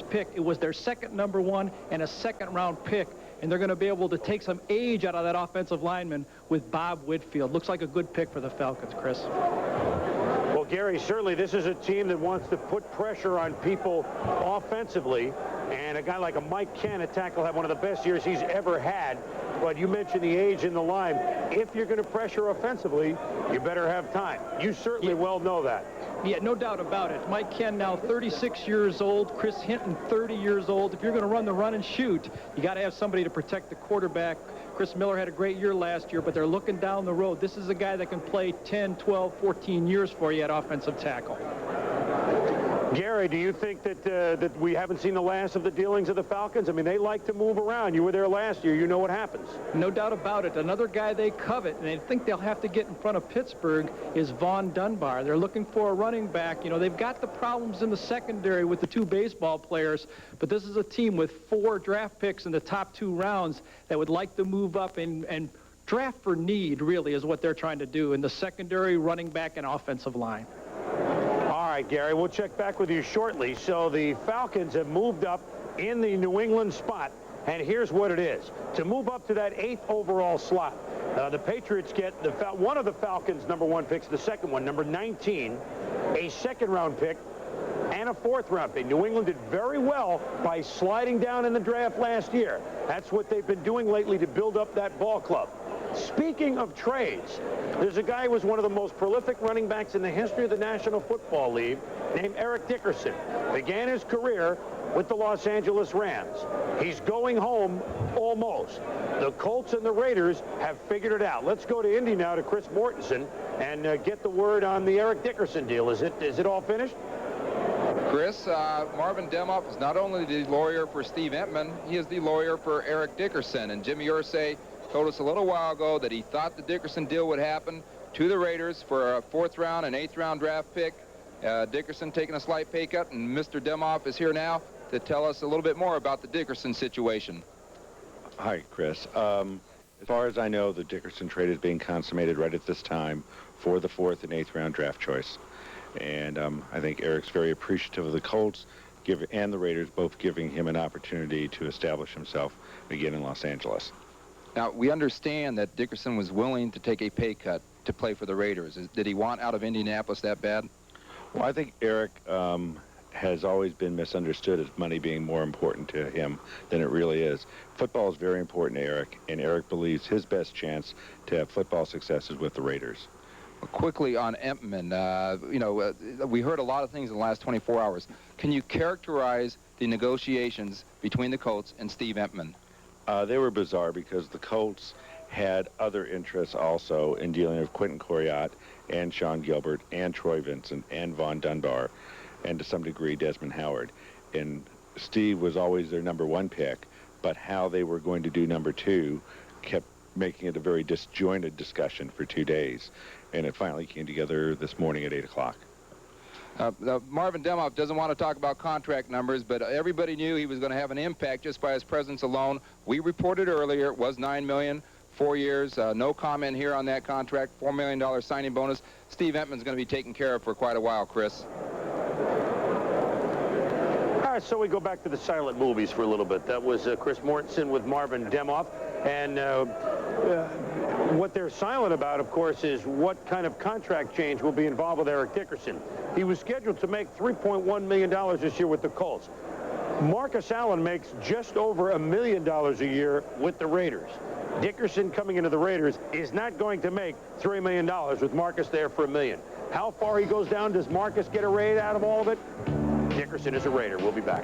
pick. It was their second #1 and a second-round pick, and they're going to be able to take some age out of that offensive lineman with Bob Whitfield. Looks like a good pick for the Falcons, Chris. Well, Gary, certainly this is a team that wants to put pressure on people offensively, and a guy like a Mike Ken at tackle had one of the best years he's ever had. But you mentioned the age in the line. If you're going to pressure offensively, you better have time. You certainly well know that. Yeah, no doubt about it. Mike Ken now 36 years old. Chris Hinton 30 years old. If you're going to run the run and shoot, you got to have somebody to protect the quarterback. Chris Miller had a great year last year, but they're looking down the road. This is a guy that can play 10, 12, 14 years for you at offensive tackle. Gary, do you think that we haven't seen the last of the dealings of the Falcons? I mean, they like to move around. You were there last year. You know what happens. No doubt about it. Another guy they covet, and they think they'll have to get in front of Pittsburgh, is Vaughn Dunbar. They're looking for a running back. You know, they've got the problems in the secondary with the two baseball players, but this is a team with 4 draft picks in the top 2 rounds that would like to move up and draft for need, really, is what they're trying to do in the secondary, running back, and offensive line. All right, Gary, we'll check back with you shortly. So the Falcons have moved up in the New England spot, and here's what it is. To move up to that 8th overall slot, the Patriots get one of the Falcons' #1 picks, the second one, number 19, a second-round pick, and a 4th-round pick. New England did very well by sliding down in the draft last year. That's what they've been doing lately to build up that ball club. Speaking of trades, there's a guy who was one of the most prolific running backs in the history of the National Football League named Eric Dickerson. Began his career with the Los Angeles Rams. He's going home almost. The Colts and the Raiders have figured it out. Let's go to Indy now to Chris Mortensen and get the word on the Eric Dickerson deal. Is it all finished? Chris, Marvin Demoff is not only the lawyer for Steve Entman, he is the lawyer for Eric Dickerson. And Jimmy Irsay told us a little while ago that he thought the Dickerson deal would happen to the Raiders for a 4th-round and 8th-round draft pick. Dickerson taking a slight pay cut, and Mr. Demoff is here now to tell us a little bit more about the Dickerson situation. Hi, Chris. As far as I know, the Dickerson trade is being consummated right at this time for the 4th and 8th-round draft choice. And I think Eric's very appreciative of the Colts and the Raiders both giving him an opportunity to establish himself again in Los Angeles. Now, we understand that Dickerson was willing to take a pay cut to play for the Raiders. Did he want out of Indianapolis that bad? Well, I think Eric has always been misunderstood as money being more important to him than it really is. Football is very important to Eric, and Eric believes his best chance to have football success is with the Raiders. Quickly on Entman, we heard a lot of things in the last 24 hours. Can you characterize the negotiations between the Colts and Steve Entman? They were bizarre because the Colts had other interests also in dealing with Quentin Coriat and Sean Gilbert and Troy Vincent and Vaughn Dunbar and to some degree Desmond Howard. And Steve was always their #1 pick, but how they were going to do #2 kept making it a very disjointed discussion for 2 days. And it finally came together this morning at 8 o'clock. Marvin Demoff doesn't want to talk about contract numbers, but everybody knew he was going to have an impact just by his presence alone. We reported earlier it was $9 million, 4 years. No comment here on that contract. $4 million signing bonus. Steve Entman's going to be taken care of for quite a while, Chris. All right, so we go back to the silent movies for a little bit. That was Chris Mortensen with Marvin Demoff. And what they're silent about, of course, is what kind of contract change will be involved with Eric Dickerson. He was scheduled to make $3.1 million this year with the Colts. Marcus Allen makes just over $1 million a year with the Raiders. Dickerson coming into the Raiders is not going to make $3 million with Marcus there for $1 million. How far he goes down, does Marcus get a raid out of all of it? Dickerson is a Raider. We'll be back.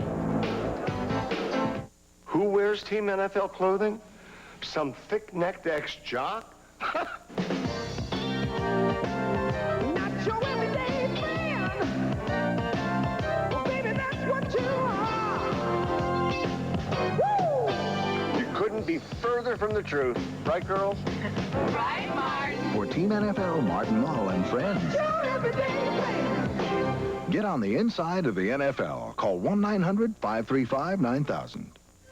Who wears Team NFL clothing? Some thick-necked ex-jock? Not your everyday friend. Well, baby, that's what you are. Woo! You couldn't be further from the truth. Right, girls? Right, Martin. For Team NFL, Martin Mull and friends. Your everyday friend. Get on the inside of the NFL. Call 1-900-535-9000.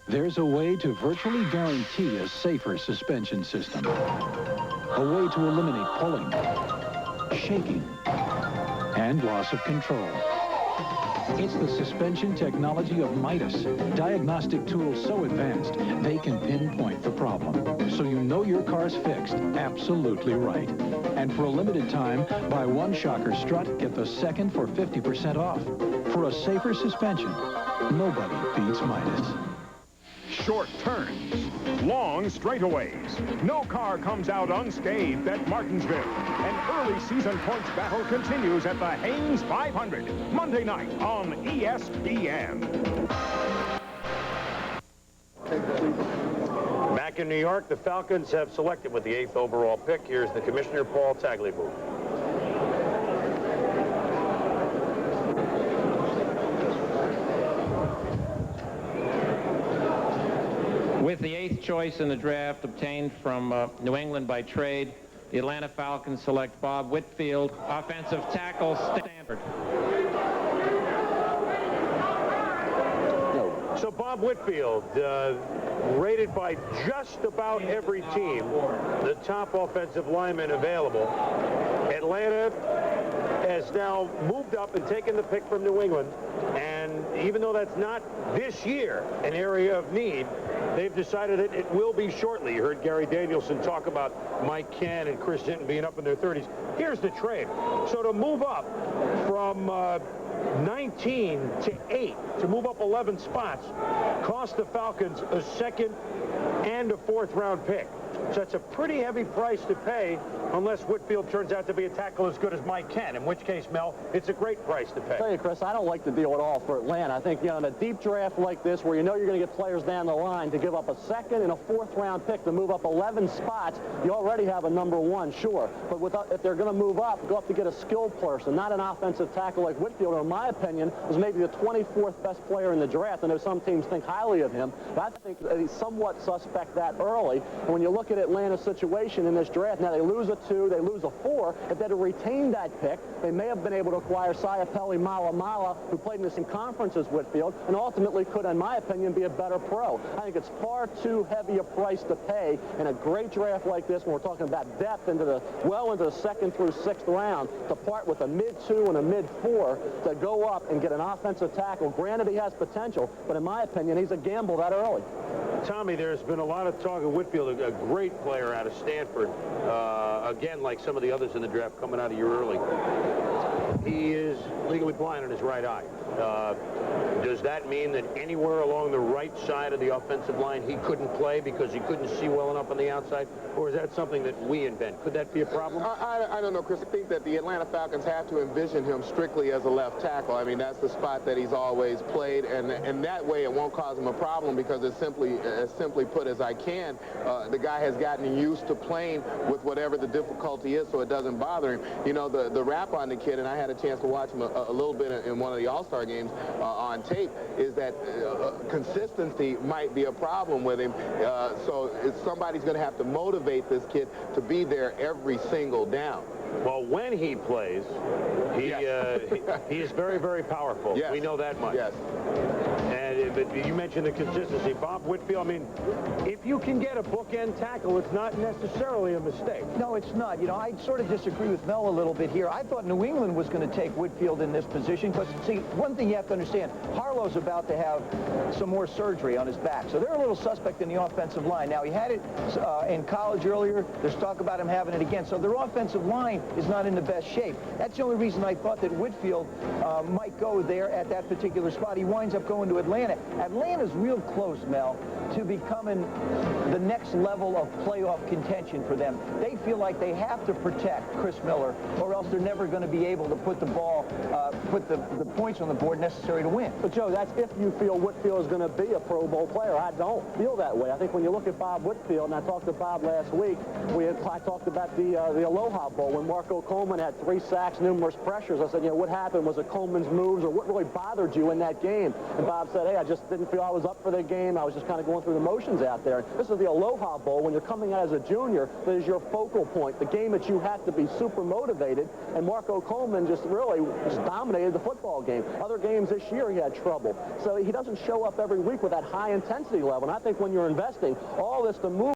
There's a way to virtually guarantee a safer suspension system. A way to eliminate pulling, shaking, and loss of control. It's the suspension technology of Midas. Diagnostic tools so advanced, they can pinpoint the problem. So you know your car's fixed absolutely right. And for a limited time, buy one Shocker strut, get the second for 50% off. For a safer suspension, nobody beats Midas. Short turns, long straightaways. No car comes out unscathed at Martinsville. An early season points battle continues at the Haynes 500, Monday night on ESPN. Back in New York, the Falcons have selected with the 8th overall pick. Here's the commissioner, Paul Tagliabue. With the 8th choice in the draft obtained from New England by trade, the Atlanta Falcons select Bob Whitfield, offensive tackle, Stanford. So Bob Whitfield, rated by just about every team, the top offensive lineman available. Atlanta has now moved up and taken the pick from New England, and even though that's not this year an area of need, they've decided that it will be shortly. You heard Gary Danielson talk about Mike Cann and Chris Hinton being up in their 30s. Here's the trade. So to move up from 19 to 8, to move up 11 spots, cost the Falcons a 2nd and a 4th round pick. So that's a pretty heavy price to pay unless Whitfield turns out to be a tackle as good as Mike Cann, in which case, Mel, it's a great price to pay. I'll tell you, Chris, I don't like the deal at all for Atlanta. I think, in a deep draft like this where you know you're going to get players down the line, to give up a 2nd and a 4th round pick to move up 11 spots, you already have a number 1, sure. But if they're going to move up, go up to get a skilled person, not an offensive tackle like Whitfield, who, in my opinion, is maybe the 24th best player in the draft. I know some teams think highly of him, but I think that he's somewhat suspect that early. And when you look at Atlanta's situation in this draft, now they lose a 2, they lose a 4. If they'd have retained that pick, they may have been able to acquire Siapeli Malamala, who played in the same conference as Whitfield, and ultimately could, in my opinion, be a better pro. I think it's far too heavy a price to pay in a great draft like this, when we're talking about depth into the 2nd through 6th round, to part with a mid-2 and a mid-4 to go up and get an offensive tackle. Granted, he has potential, but in my opinion, he's a gamble that early. Tommy, there's been a lot of talk of Whitfield, a great player out of Stanford. Again, like some of the others in the draft, coming out a year early. He is legally blind in his right eye. Does that mean that anywhere along the right side of the offensive line he couldn't play because he couldn't see well enough on the outside? Or is that something that we invent? Could that be a problem? I don't know, Chris. I think that the Atlanta Falcons have to envision him strictly as a left tackle. I mean, that's the spot that he's always played, and that way it won't cause him a problem because it's simply, as simply put as I can, the guy has gotten used to playing with whatever the difficulty is, so it doesn't bother him. You know, the rap on the kid, and I had a chance to watch him a little bit in one of the All-Star games on tape, is that consistency might be a problem with him. So somebody's going to have to motivate this kid to be there every single down. Well, when he plays, he is very, very powerful. Yes. We know that much. Yes. And but you mentioned the consistency. Bob Whitfield, I mean, if you can get a bookend tackle, it's not necessarily a mistake. No, it's not. You know, I sort of disagree with Mel a little bit here. I thought New England was going to take Whitfield in this position because, see, one thing you have to understand, Harlow's about to have some more surgery on his back, so they're a little suspect in the offensive line. Now, he had it in college earlier. There's talk about him having it again, so their offensive line is not in the best shape. That's the only reason I thought that Whitfield might go there at that particular spot. He winds up going to Atlanta. Atlanta's real close, Mel, to becoming the next level of playoff contention for them. They feel like they have to protect Chris Miller, or else they're never going to be able to put the ball, put the points on the board necessary to win. But, Joe, that's if you feel Whitfield is going to be a Pro Bowl player. I don't feel that way. I think when you look at Bob Whitfield, and I talked to Bob last week, I talked about the Aloha Bowl when Marco Coleman had 3 sacks, numerous pressures. I said, you know, what happened? Was it Coleman's moves, or what really bothered you in that game? And Bob said, hey, I just didn't feel I was up for the game. I was just kind of going through the motions out there. This is the Aloha Bowl. When you're coming out as a junior, that is your focal point, the game that you have to be super motivated. And Marco Coleman just really dominated the football game. Other games this year, he had trouble. So he doesn't show up every week with that high intensity level. And I think when you're investing all this to move